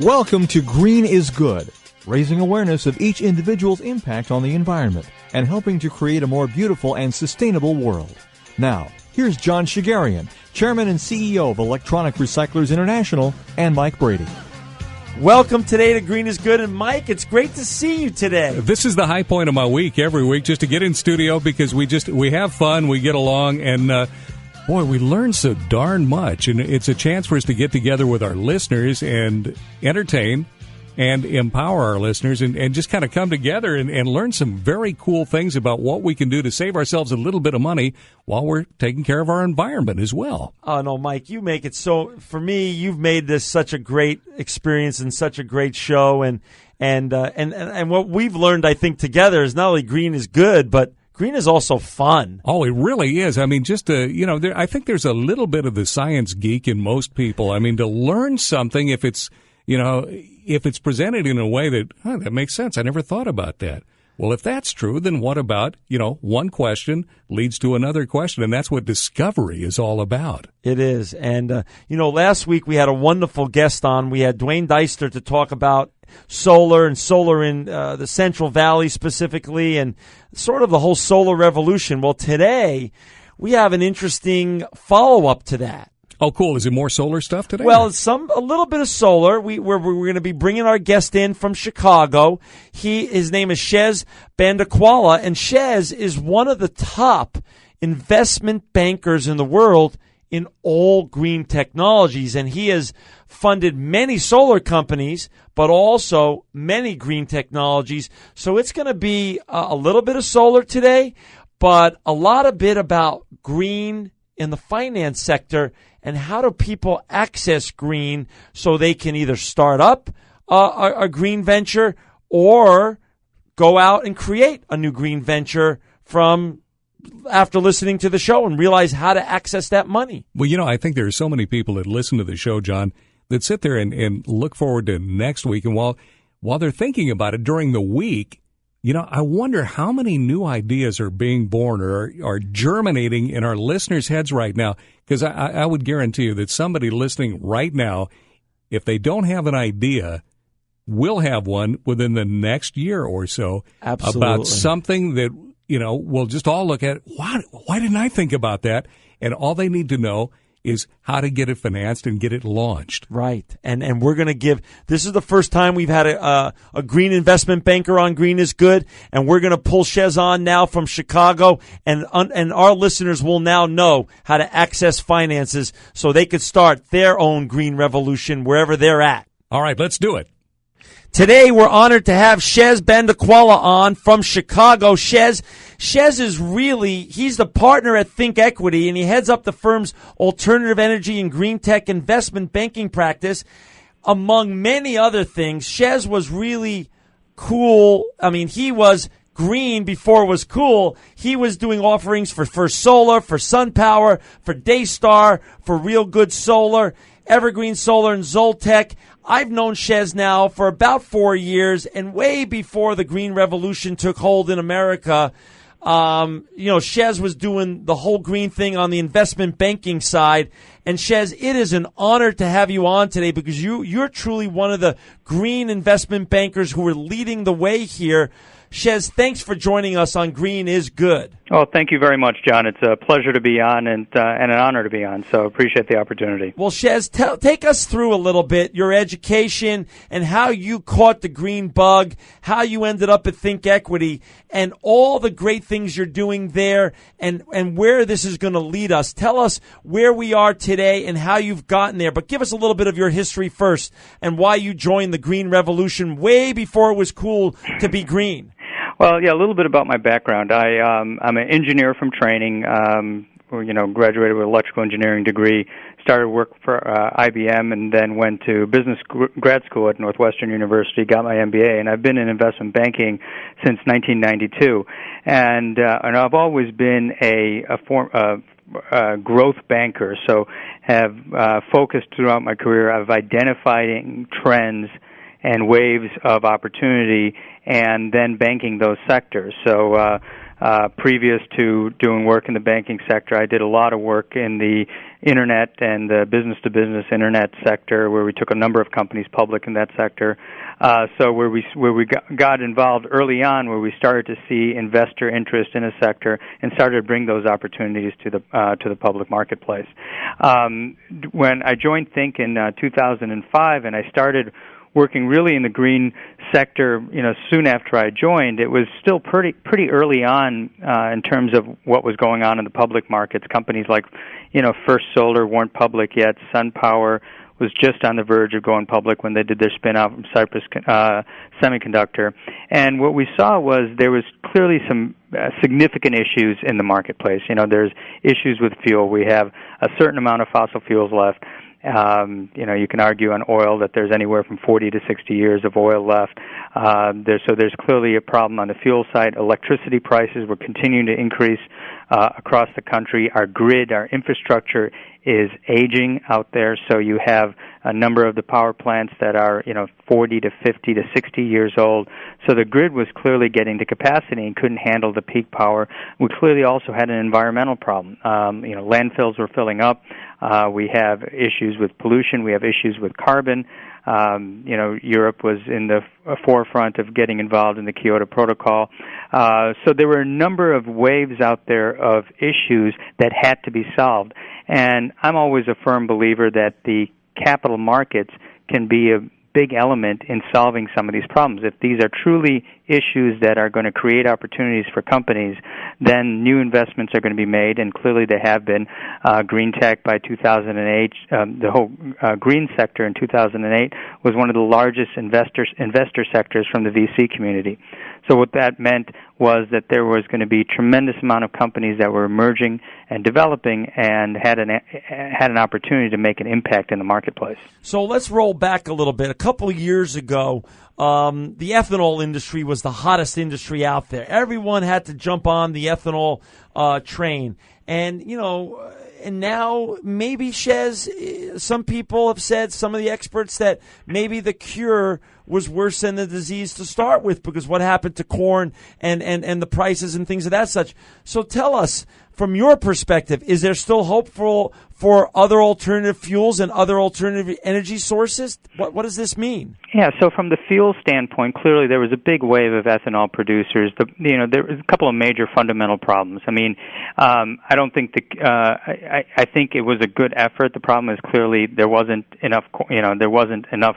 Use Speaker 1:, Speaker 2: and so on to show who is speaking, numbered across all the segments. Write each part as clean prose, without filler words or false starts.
Speaker 1: Welcome to Green is Good, raising awareness of each individual's impact on the environment and helping to create a more beautiful and sustainable world. Now, here's John Shigarian, Chairman and CEO of Electronic Recyclers International, and Mike Brady.
Speaker 2: Welcome today to Green is Good, and Mike, it's great to see you today.
Speaker 3: This is the high point of my week every week, just to get in studio because we have fun, we get along, and boy, we learn so darn much, and it's a chance for us to get together with our listeners and entertain and empower our listeners and just kind of come together and learn some very cool things about what we can do to save ourselves a little bit of money while we're taking care of our environment as well.
Speaker 2: Oh, no, Mike, you make it so, for me, you've made this such a great experience and such a great show, and what we've learned, I think, together is not only Green is Good, but Green is also fun.
Speaker 3: Oh, it really is. I mean, just I think there's a little bit of the science geek in most people. I mean, to learn something, if it's presented in a way that makes sense. I never thought about that. Well, if that's true, then what about, one question leads to another question, and that's what discovery is all about.
Speaker 2: It is. And, last week we had a wonderful guest on. We had Dwayne Deister to talk about solar in the Central Valley specifically and sort of the whole solar revolution. Well, today we have an interesting follow-up to that.
Speaker 3: Oh, cool. Is it more solar stuff today?
Speaker 2: Well, a little bit of solar. We're going to be bringing our guest in from Chicago. His name is Shez Bandukwala, and Shez is one of the top investment bankers in the world in all green technologies, and he has funded many solar companies, but also many green technologies. So it's going to be a little bit of solar today, but a lot of bit about green in the finance sector and how do people access green so they can either start up a green venture or go out and create a new green venture from after listening to the show and realize how to access that money.
Speaker 3: Well, I think there are so many people that listen to the show, John, that sit there and look forward to next week. And while they're thinking about it during the week, I wonder how many new ideas are being born or are germinating in our listeners' heads right now. Because I would guarantee you that somebody listening right now, if they don't have an idea, will have one within the next year or so.
Speaker 2: Absolutely.
Speaker 3: About something that, we'll just all look at, why didn't I think about that? And all they need to know is how to get it financed and get it launched.
Speaker 2: Right. And we're going to this is the first time we've had a green investment banker on Green is Good, and we're going to pull Shez on now from Chicago, and our listeners will now know how to access finances so they could start their own green revolution wherever they're at.
Speaker 3: All right, let's do it.
Speaker 2: Today, we're honored to have Shez Bandukwala on from Chicago. Shez is he's the partner at ThinkEquity, and he heads up the firm's alternative energy and green tech investment banking practice. Among many other things, Shez was really cool. I mean, he was green before it was cool. He was doing offerings for solar, for SunPower, for Daystar, for Real Good Solar, Evergreen Solar, and Zoltech. I've known Shez now for about 4 years, and way before the green revolution took hold in America, Shez was doing the whole green thing on the investment banking side. And Shez, it is an honor to have you on today because you're truly one of the green investment bankers who are leading the way here. Shez, thanks for joining us on Green is Good.
Speaker 4: Oh, thank you very much, John. It's a pleasure to be on and an honor to be on, so appreciate the opportunity.
Speaker 2: Well, Shez, take us through a little bit your education and how you caught the green bug, how you ended up at ThinkEquity, and all the great things you're doing there and where this is going to lead us. Tell us where we are today and how you've gotten there, but give us a little bit of your history first and why you joined the green revolution way before it was cool to be green.
Speaker 4: Well, yeah, a little bit about my background. I'm an engineer from training, graduated with an electrical engineering degree, started work for IBM, and then went to business grad school at Northwestern University, got my MBA, and I've been in investment banking since 1992. And I've always been a growth banker, so have focused throughout my career of identifying trends and waves of opportunity and then banking those sectors. So Previous to doing work in the banking sector, I did a lot of work in the internet and the business-to-business internet sector, where we took a number of companies public in that sector. So where we got involved early on, where we started to see investor interest in a sector and started to bring those opportunities to the public marketplace. When I joined Think in 2005, and I started working really in the green sector, soon after I joined, it was still pretty early on in terms of what was going on in the public markets. Companies like, First Solar weren't public yet. SunPower was just on the verge of going public when they did their spin-out from Cypress Semiconductor. And what we saw was there was clearly some significant issues in the marketplace. There's issues with fuel. We have a certain amount of fossil fuels left. You can argue on oil that there's anywhere from 40 to 60 years of oil left. So there's clearly a problem on the fuel side. Electricity prices were continuing to increase across the country. Our grid, our infrastructure is aging out there. So you have a number of the power plants that are, 40 to 50 to 60 years old. So the grid was clearly getting to capacity and couldn't handle the peak power. We clearly also had an environmental problem. Landfills were filling up. We have issues with pollution. We have issues with carbon. Europe was in the forefront of getting involved in the Kyoto Protocol. So there were a number of waves out there of issues that had to be solved. And I'm always a firm believer that the capital markets can be a big element in solving some of these problems. If these are truly issues that are going to create opportunities for companies, then new investments are going to be made, and clearly they have been. Green tech by 2008, the whole green sector in 2008 was one of the largest investor sectors from the VC community. So what that meant was that there was going to be a tremendous amount of companies that were emerging and developing and had an opportunity to make an impact in the marketplace.
Speaker 2: So let's roll back a little bit. A couple of years ago, the ethanol industry was the hottest industry out there. Everyone had to jump on the ethanol train. And, and now maybe, Shez, some people have said, some of the experts, that maybe the cure was worse than the disease to start with, because what happened to corn and the prices and things of that such. So tell us, from your perspective, is there still hope for other alternative fuels and other alternative energy sources? What does this mean?
Speaker 4: Yeah, so from the fuel standpoint, clearly there was a big wave of ethanol producers. There was a couple of major fundamental problems. I mean, I don't think I think it was a good effort. The problem is clearly there wasn't enough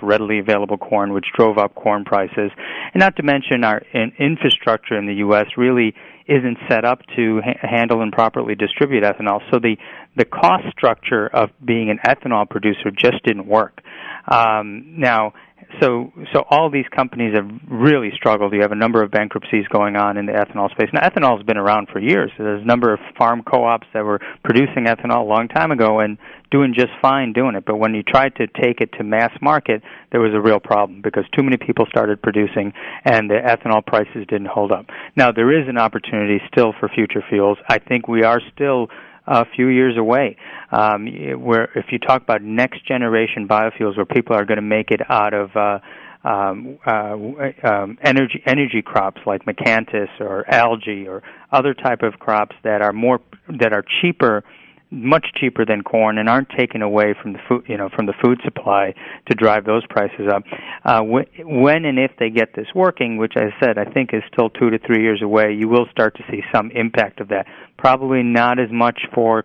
Speaker 4: readily available corn, which drove up corn prices. And not to mention our infrastructure in the U.S. really isn't set up to handle and properly distribute ethanol. So the cost structure of being an ethanol producer just didn't work. So all these companies have really struggled. You have a number of bankruptcies going on in the ethanol space. Now, ethanol has been around for years. There's a number of farm co-ops that were producing ethanol a long time ago and doing just fine doing it. But when you tried to take it to mass market, there was a real problem because too many people started producing and the ethanol prices didn't hold up. Now, there is an opportunity still for future fuels. I think we are still a few years away, where if you talk about next generation biofuels, where people are going to make it out of energy crops like machanthus or algae or other type of crops that are cheaper, much cheaper than corn, and aren't taken away from the food supply to drive those prices up. When and if they get this working, which I said I think is still 2 to 3 years away, you will start to see some impact of that. Probably not as much for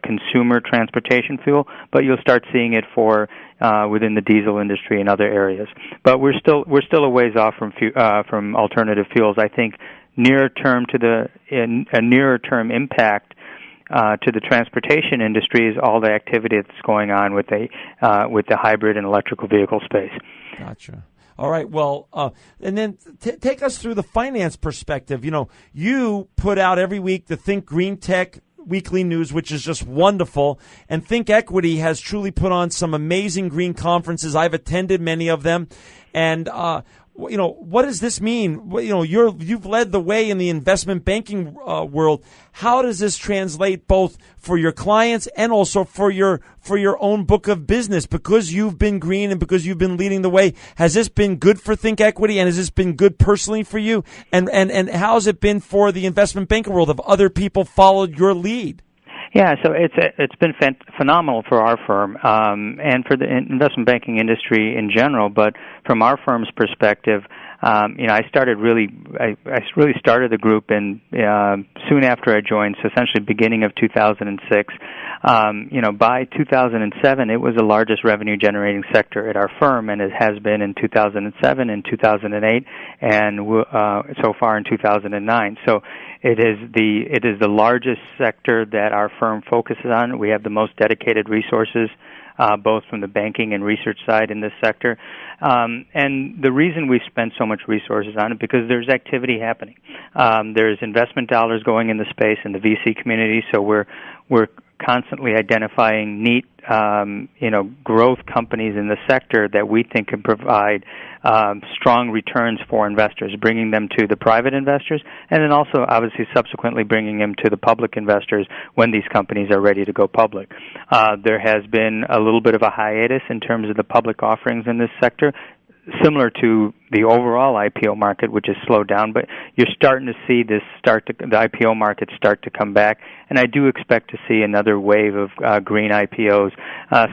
Speaker 4: consumer transportation fuel, but you'll start seeing it for within the diesel industry and other areas. But we're still a ways off from alternative fuels. I think nearer term impact to the transportation industry is all the activity that's going on with the hybrid and electrical vehicle space.
Speaker 2: Gotcha. All right. Well, and then take us through the finance perspective. You put out every week the Think Green Tech weekly news, which is just wonderful. And ThinkEquity has truly put on some amazing green conferences. I've attended many of them. And what does this mean? You've led the way in the investment banking world. How does this translate both for your clients and also for your own book of business? Because you've been green and because you've been leading the way, has this been good for ThinkEquity, and has this been good personally for you? And how has it been for the investment banking world? Have other people followed your lead?
Speaker 4: Yeah, so it's been phenomenal for our firm and for the investment banking industry in general. But from our firm's perspective, I really started the group in soon after I joined, so essentially beginning of 2006. By 2007, it was the largest revenue generating sector at our firm, and it has been in 2007 and 2008, and so far in 2009. So it is the largest sector that our firm focuses on. We have the most dedicated resources, both from the banking and research side in this sector. And the reason we've spent so much resources on it, because there's activity happening. There's investment dollars going in the space in the VC community, so we're constantly identifying neat, growth companies in the sector that we think can provide strong returns for investors, bringing them to the private investors, and then also obviously subsequently bringing them to the public investors when these companies are ready to go public. There has been a little bit of a hiatus in terms of the public offerings in this sector, similar to the overall IPO market, which has slowed down, but you're starting to see the IPO market start to come back, and I do expect to see another wave of green IPOs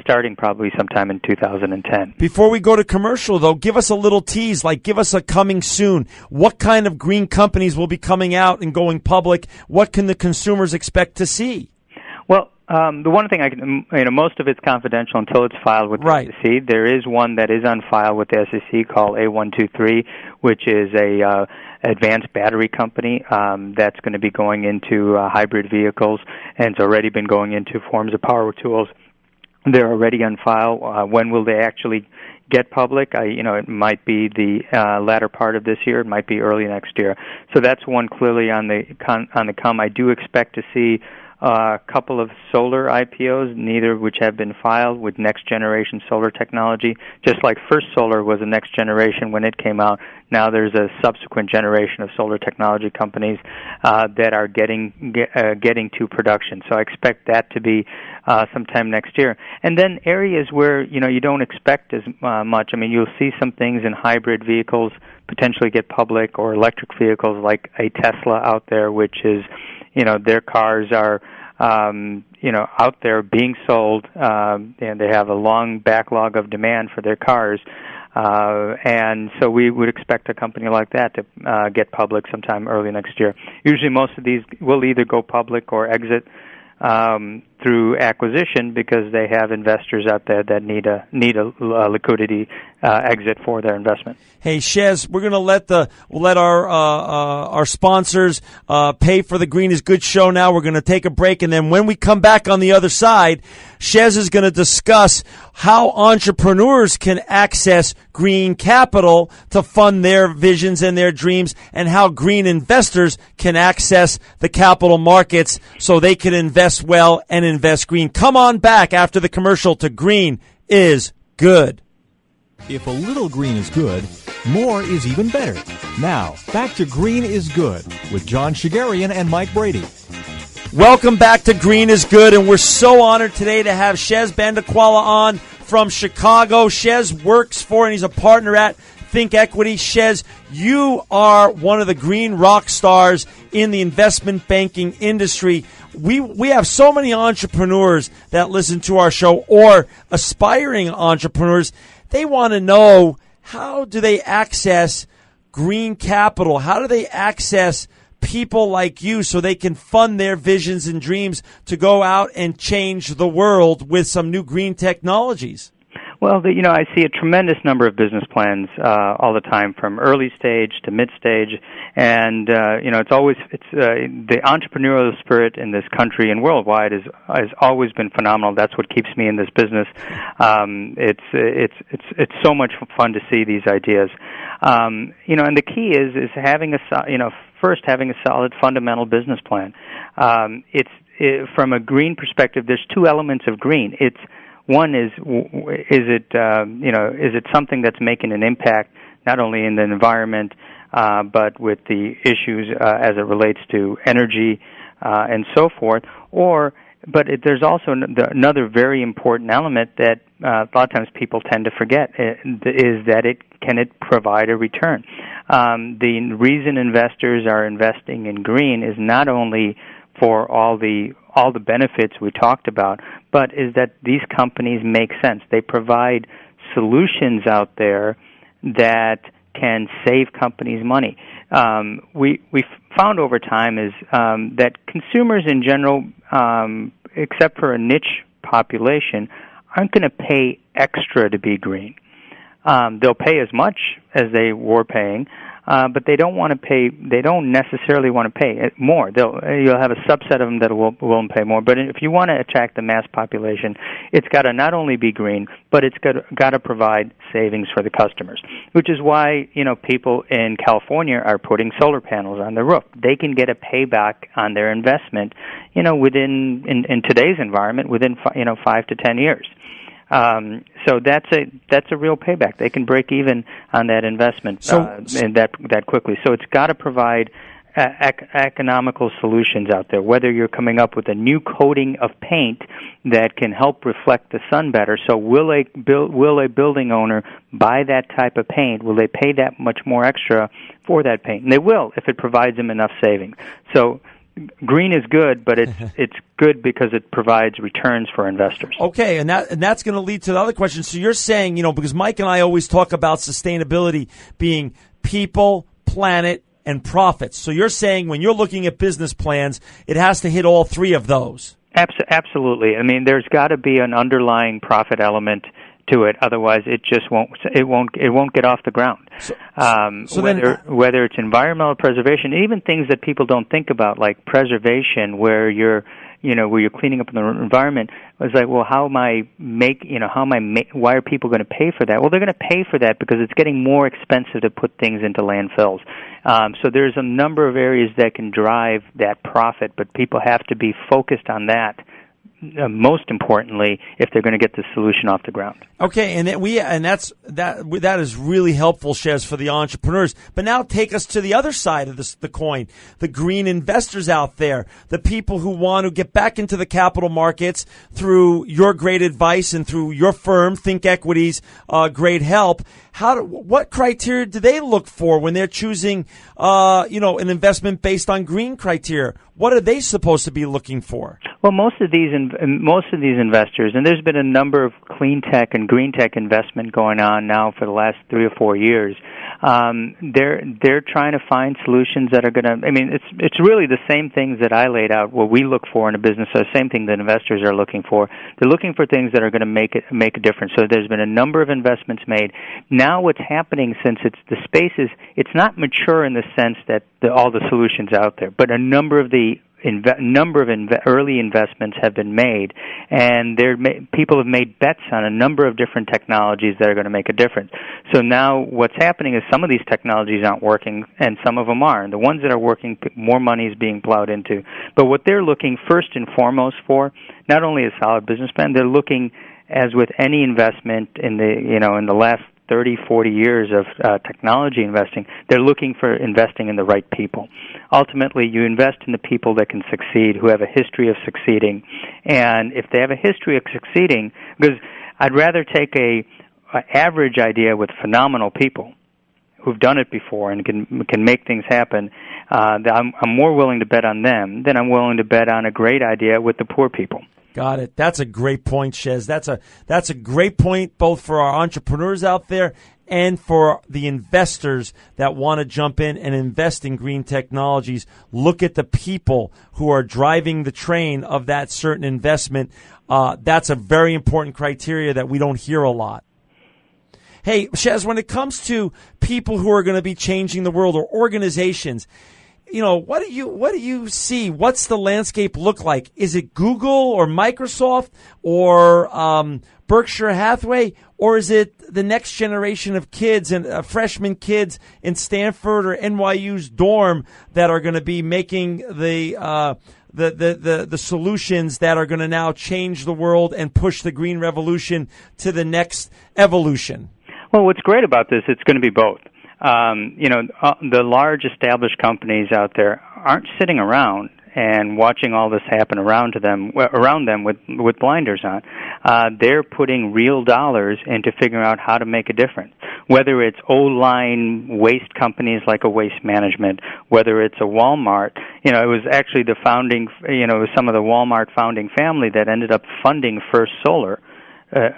Speaker 4: starting probably sometime in 2010.
Speaker 2: Before we go to commercial, though, give us a little tease, give us a coming soon. What kind of green companies will be coming out and going public? What can the consumers expect to see?
Speaker 4: Well, the one thing most of it's confidential until it's filed with the SEC. There is one that is on file with the SEC called A123, which is a advanced battery company that's going to be going into hybrid vehicles, and it's already been going into forms of power tools. They're already on file. When will they actually get public? It might be the latter part of this year. It might be early next year. So that's one clearly on the come. I do expect to see a couple of solar IPOs, neither of which have been filed, with next-generation solar technology. Just like First Solar was a next generation when it came out, now there's a subsequent generation of solar technology companies that are getting to production. So I expect that to be sometime next year. And then areas where you don't expect as much. You'll see some things in hybrid vehicles potentially get public, or electric vehicles like a Tesla out there, which is their cars are, out there being sold, and they have a long backlog of demand for their cars. And so we would expect a company like that to get public sometime early next year. Usually most of these will either go public or exit through acquisition, because they have investors out there that need a liquidity exit for their investment.
Speaker 2: Hey, Shez, we're going to let our sponsors pay for the Green is Good show now. We're going to take a break, and then when we come back on the other side, Shez is going to discuss how entrepreneurs can access green capital to fund their visions and their dreams, and how green investors can access the capital markets so they can invest well and invest green. Come on back after the commercial to Green is Good.
Speaker 1: If a little green is good, more is even better. Now, back to Green is Good with John Shigarian and Mike Brady.
Speaker 2: Welcome back to Green is Good, and we're so honored today to have Shez Bandukwala on from Chicago. Shez works for, and he's a partner at ThinkEquity. Shez, you are one of the green rock stars in the investment banking industry. We have so many entrepreneurs that listen to our show, or aspiring entrepreneurs. They want to know, how do they access green capital? How do they access people like you so they can fund their visions and dreams to go out and change the world with some new green technologies?
Speaker 4: Well, I see a tremendous number of business plans all the time, from early stage to mid stage, and it's the entrepreneurial spirit in this country and worldwide has always been phenomenal. That's what keeps me in this business. It's so much fun to see these ideas. And the key is having having a solid fundamental business plan. From a green perspective, there's two elements of green. One is it something that's making an impact not only in the environment, but with the issues as it relates to energy and so forth. There's also another very important element that a lot of times people tend to forget is that it provide a return. The reason investors are investing in green is not only for all the benefits we talked about, but is that these companies make sense. They provide solutions out there that can save companies money. We found over time is that consumers in general, except for a niche population, aren't going to pay extra to be green. They'll pay as much as they were paying, but they don't want to pay. They don't necessarily want to pay more. You'll have a subset of them that will pay more. But if you want to attract the mass population, it's got to not only be green, but it's got to provide savings for the customers. Which is why people in California are putting solar panels on their roof. They can get a payback on their investment, within in today's environment within 5 to 10 years. So that's a real payback. They can break even on that investment and that quickly. So it's got to provide economical solutions out there. Whether you're coming up with a new coating of paint that can help reflect the sun better. So will a building owner buy that type of paint? Will they pay that much more extra for that paint? And they will if it provides them enough savings. So green is good, but it's good because it provides returns for investors.
Speaker 2: Okay, and that's going to lead to the other question. So you're saying, because Mike and I always talk about sustainability being people, planet, and profits. So you're saying when you're looking at business plans, it has to hit all three of those.
Speaker 4: Absolutely. I mean, there's got to be an underlying profit element to it. Otherwise, it won't get off the ground. Whether it's environmental preservation, even things that people don't think about, like preservation, where you're cleaning up the environment. It's like, well, why are people going to pay for that? Well, they're going to pay for that because it's getting more expensive to put things into landfills. So there's a number of areas that can drive that profit, but people have to be focused on that. Most importantly, if they're going to get the solution off the ground.
Speaker 2: Okay, that is really helpful, Shez, for the entrepreneurs. But now take us to the other side of the coin, the green investors out there, the people who want to get back into the capital markets through your great advice and through your firm, ThinkEquity's great help. What criteria do they look for when they're choosing, an investment based on green criteria? What are they supposed to be looking for?
Speaker 4: Well, most of these investors, and there's been a number of clean tech and green tech investment going on now for the last 3 or 4 years. They're trying to find solutions that are going to. I mean, it's really the same things that I laid out. What we look for in a business, so the same thing that investors are looking for. They're looking for things that are going to make a difference. So there's been a number of investments made. Now, what's happening since it's not mature in the sense that all the solutions out there, but a number of the early investments have been made, and people have made bets on a number of different technologies that are going to make a difference. So now what's happening is some of these technologies aren't working, and some of them are. And the ones that are working, more money is being plowed into. But what they're looking first and foremost for, not only a solid business plan, they're looking, as with any investment in the last 30, 40 years of technology investing, they're looking for investing in the right people. Ultimately, you invest in the people that can succeed, who have a history of succeeding. And if they have a history of succeeding, because I'd rather take a average idea with phenomenal people who've done it before and can make things happen, I'm more willing to bet on them than I'm willing to bet on a great idea with the poor people.
Speaker 2: Got it. That's a great point, Shez. That's a great point both for our entrepreneurs out there and for the investors that want to jump in and invest in green technologies. Look at the people who are driving the train of that certain investment. That's a very important criteria that we don't hear a lot. Hey, Shez, when it comes to people who are going to be changing the world or organizations, what do you see? What's the landscape look like? Is it Google or Microsoft or Berkshire Hathaway, or is it the next generation of kids and freshman kids in Stanford or NYU's dorm that are going to be making the solutions that are going to now change the world and push the green revolution to the next evolution?
Speaker 4: Well, what's great about this, it's going to be both. the large established companies out there aren't sitting around and watching all this happen around them with blinders on. They're putting real dollars into figuring out how to make a difference. Whether it's old-line waste companies like a Waste Management, whether it's a Walmart, it was actually it was some of the Walmart founding family that ended up funding First Solar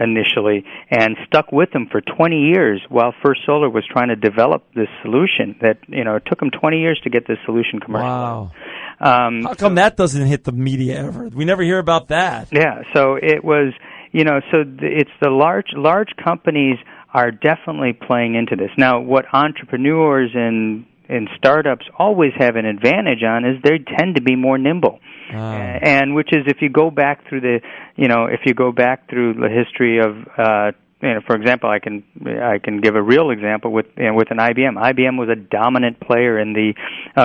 Speaker 4: initially and stuck with them for 20 years while First Solar was trying to develop this solution that, it took them 20 years to get this solution commercialized.
Speaker 2: Wow. How come that doesn't hit the media ever? We never hear about that.
Speaker 4: Yeah, so it was, it's the large companies are definitely playing into this. Now, what entrepreneurs and startups always have an advantage on is they tend to be more nimble. And which is, if you go back through the history of, for example, I can give a real example with an IBM. IBM was a dominant player in the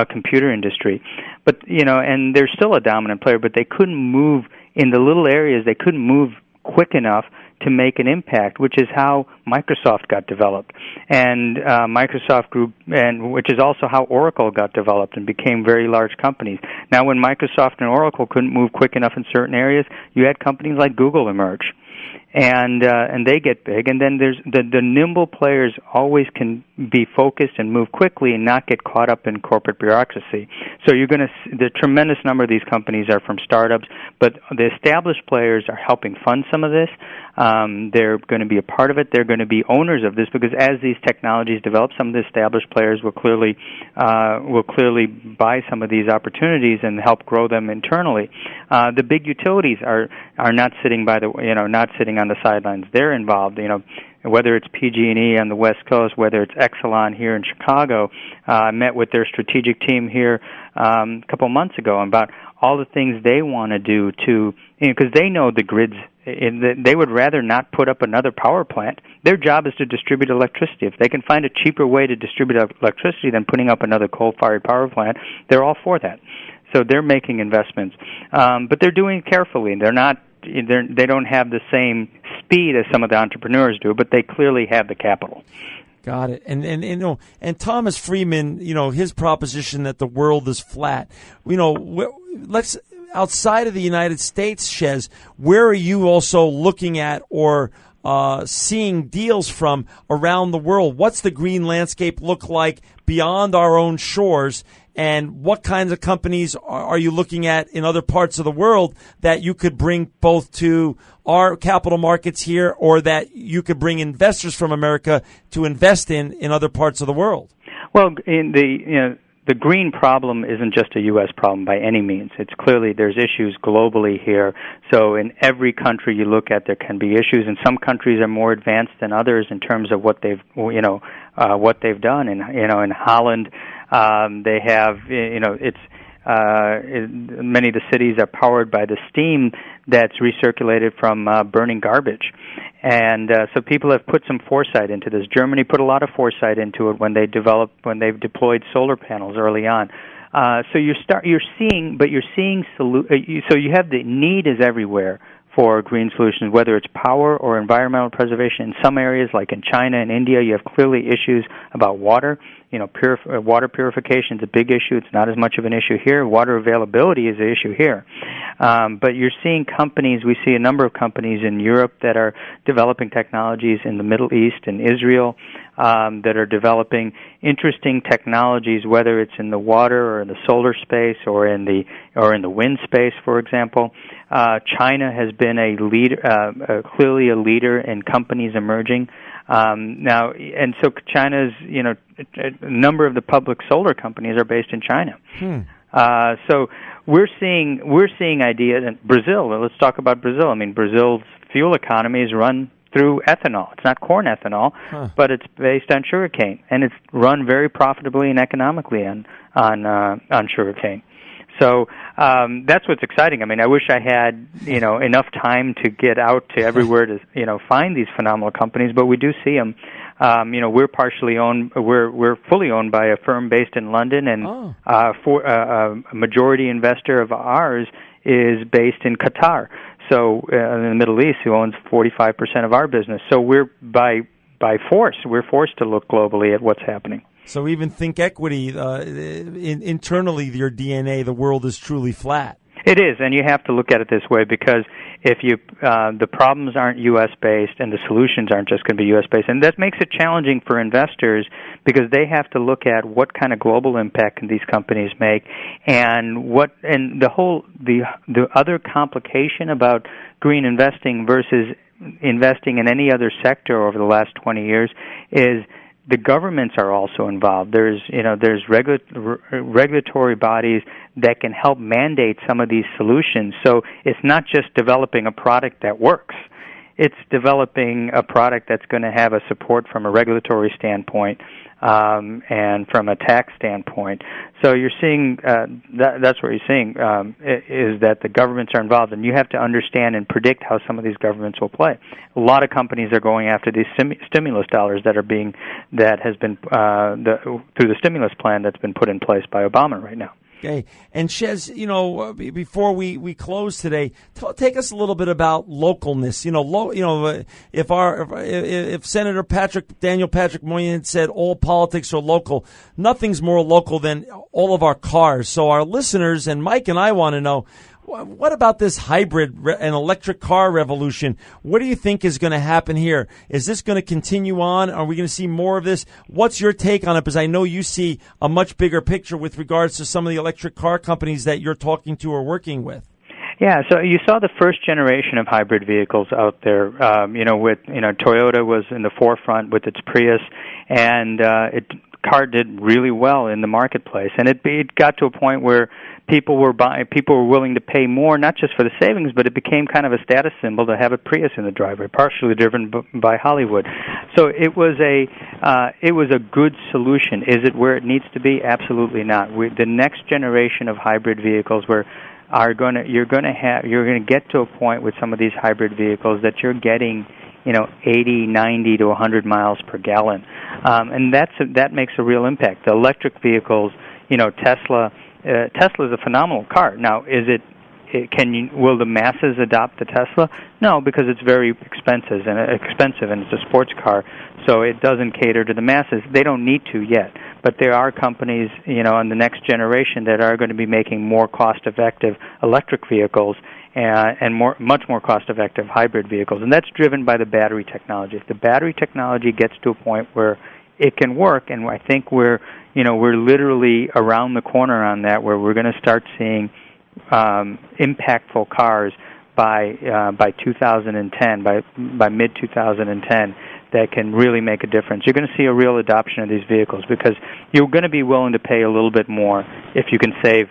Speaker 4: computer industry, but and they're still a dominant player, but they couldn't move in the little areas. They couldn't move quick enough to make an impact, which is how Microsoft got developed, and Microsoft Group, and which is also how Oracle got developed and became very large companies. Now, when Microsoft and Oracle couldn't move quick enough in certain areas, you had companies like Google emerge, and they get big. And then there's the nimble players always can be focused and move quickly and not get caught up in corporate bureaucracy. So you're going to the tremendous number of these companies are from startups, but the established players are helping fund some of this. They're going to be a part of it. They're going to be owners of this, because as these technologies develop, some of the established players will clearly buy some of these opportunities and help grow them internally. The big utilities are not sitting not sitting on the sidelines. They're involved. Whether it's PG&E on the West Coast, whether it's Exelon here in Chicago. I met with their strategic team here a couple months ago about all the things they want to do because they know the grids. They would rather not put up another power plant. Their job is to distribute electricity. If they can find a cheaper way to distribute electricity than putting up another coal-fired power plant, they're all for that. So they're making investments, but they're doing it carefully. They don't have the same speed as some of the entrepreneurs do, but they clearly have the capital.
Speaker 2: Got it. And Thomas Friedman, his proposition that the world is flat. Let's outside of the United States, Shez, where are you also looking at or seeing deals from around the world? What's the green landscape look like beyond our own shores? And what kinds of companies are you looking at in other parts of the world that you could bring both to our capital markets here, or that you could bring investors from America to invest in other parts of the world? Well,
Speaker 4: the green problem isn't just a U.S. problem by any means. It's clearly there's issues globally here. So in every country you look at, there can be issues, and some countries are more advanced than others in terms of what they've done. In Holland, they have many of the cities are powered by the steam that's recirculated from burning garbage. And so people have put some foresight into this. Germany put a lot of foresight into it when they've deployed solar panels early on. So you have the need is everywhere for green solutions, whether it's power or environmental preservation. In some areas, like in China and India, you have clearly issues about water. Water purification is a big issue. It's not as much of an issue here. Water availability is an issue here. But you're seeing companies, we see a number of companies in Europe that are developing technologies, in the Middle East and Israel, that are developing interesting technologies, whether it's in the water or in the solar space or in the wind space, for example. China has been a leader, clearly a leader in companies emerging. Now, and so China's, a number of the public solar companies are based in China. So we're seeing ideas in Brazil. Let's talk about Brazil. I mean, Brazil's fuel economy is run through ethanol. It's not corn ethanol, but it's based on sugarcane, and it's run very profitably and economically on sugarcane. So that's what's exciting. I mean, I wish I had enough time to get out to everywhere to find these phenomenal companies, but we do see them. We're partially owned. We're fully owned by a firm based in London, and a majority investor of ours is based in Qatar. So in the Middle East, who owns 45% of our business. So we're by by force. We're forced to look globally at what's happening.
Speaker 2: So even ThinkEquity, internally, your DNA, the world is truly flat.
Speaker 4: It is, and you have to look at it this way, because if the problems aren't U.S. based and the solutions aren't just going to be U.S. based, and that makes it challenging for investors, because they have to look at what kind of global impact can these companies make, and the other complication about green investing versus investing in any other sector over the last 20 years is the governments are also involved. There's regulatory bodies that can help mandate some of these solutions. So it's not just developing a product that works. It's developing a product that's going to have a support from a regulatory standpoint and from a tax standpoint. So you're seeing that's what you're seeing is that the governments are involved, and you have to understand and predict how some of these governments will play. A lot of companies are going after these stimulus dollars that has been through the stimulus plan that's been put in place by Obama right now.
Speaker 2: Okay, and Shez, before we close today, take us a little bit about localness. If Senator Daniel Patrick Moynihan said all politics are local, nothing's more local than all of our cars. So our listeners and Mike and I want to know, what about this hybrid and electric car revolution? What do you think is going to happen here? Is this going to continue on? Are we going to see more of this? What's your take on it? Because I know you see a much bigger picture with regards to some of the electric car companies that you're talking to or working with.
Speaker 4: Yeah, so you saw the first generation of hybrid vehicles out there. Toyota was in the forefront with its Prius, and car did really well in the marketplace, and it got to a point where people were willing to pay more, not just for the savings, but it became kind of a status symbol to have a Prius in the driveway, partially driven by Hollywood. So it was a good solution. Is it where it needs to be? Absolutely not. The next generation of hybrid vehicles you're going to get to a point with some of these hybrid vehicles that you're getting 80, 90 to 100 miles per gallon, and that makes a real impact. The electric vehicles, Tesla is a phenomenal car. Now, will the masses adopt the Tesla? No, because it's very expensive and it's a sports car, so it doesn't cater to the masses. They don't need to yet, but there are companies, in the next generation that are going to be making more cost-effective electric vehicles and much more cost-effective hybrid vehicles, and that's driven by the battery technology. If the battery technology gets to a point where it can work, and I think we're literally around the corner on that, where we're going to start seeing impactful cars by 2010, by mid-2010, that can really make a difference. You're going to see a real adoption of these vehicles, because you're going to be willing to pay a little bit more if you can save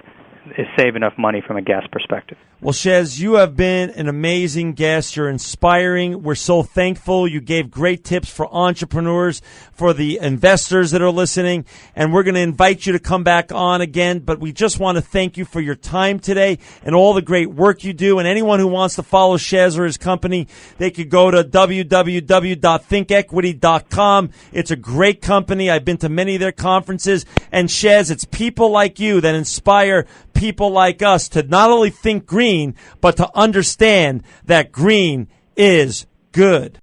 Speaker 4: enough money from a gas perspective.
Speaker 2: Well, Shez, you have been an amazing guest. You're inspiring. We're so thankful. You gave great tips for entrepreneurs, for the investors that are listening, and we're going to invite you to come back on again. But we just want to thank you for your time today and all the great work you do. And anyone who wants to follow Shez or his company, they could go to www.thinkequity.com. It's a great company. I've been to many of their conferences. And Shez, it's people like you that inspire people like us to not only think green, but to understand that green is good.